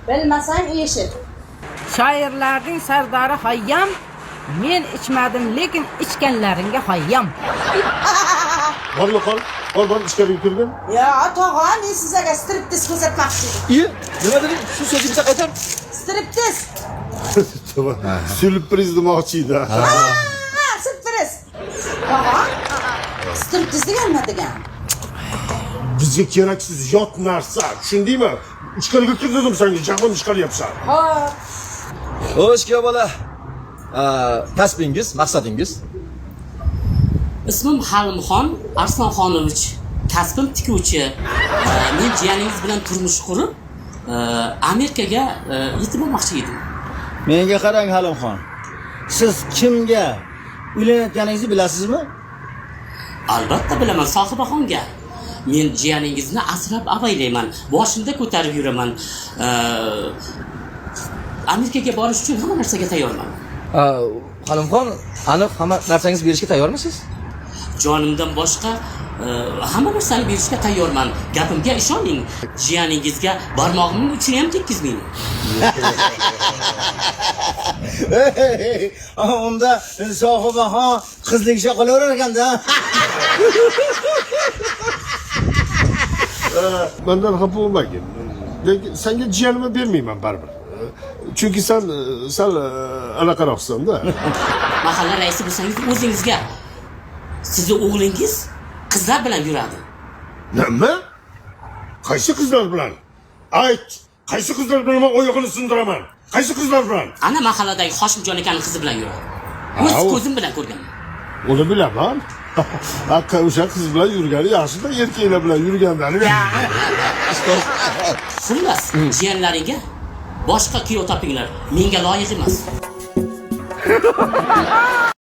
Bilmasang eshit. Shoirlarning sardori Hayyam, men ichmadim, lekin ichganlaringga hayyam. Borla qol. Qoldan ichkariga kirdim. Ya, tog'am, men sizga striptiz ko'rsatmoqchi edim. Nima deding? Shu so'zingizga qaytar. Striptiz. Sürpriz demoqchi edi. Striptiz. Tog'am, striptiz degan nima degan? Bizga keraksiz yot narsa, tushundingmi? Ichkariga kir dedim senga, jahon chiqaryapsan. Xo'p. Xo'sh, bola. Kasbingiz, maqsadingiz? Ismim Halimxon Arslonxonovich. Kasbim tikuvchi. Men jiyaningiz bilan turmush qurib, Amerikaga yetib olmoqchi edim. Menga qarang Halimxon. Siz kimga uylanayotganingizni bilasizmi? Albatta bilaman, Sohibaxonga. Men jiyaningizni asrab avaylayman, boshimda ko'tarib yuraman. Amerikaga borish uchun hamma narsaga tayyorman. Halimxon, aniq hamma narsangizni berishga tayyormisiz? Jonimdan boshqa hamma narsani berishga tayyorman. Gapimga ishoning. Jiyaningizga barmog'imning uchini ham tekkizmayman. Unda Sohibaxon qizlikcha qilaverar ekanda. Mendan xafa bo'lmagin. Lekin senga jiyanimni bermayman baribir. Chunki sen sal anaqaroqsan-da. Mahalla raisi bo'lsangiz o'zingizga. Sizning o'g'lingiz qizlar bilan yuradi. Nima? Qaysi qizlar bilan? Ayt, qaysi qizlar bilan men oyog'ini sindiraman? Qaysi qizlar bilan? Ana mahalladagi Hoshimjon akaning qizi bilan yuradi. O'z ko'zim bilan ko'rganman. Uni bilaman. Hakka o'sha qiz bilan yurgani yaxshi-da, erkaklar bilan yurgandan. Xullas, jiyanlaringga boshqa kuyov topinglar. Menga loyiq emas.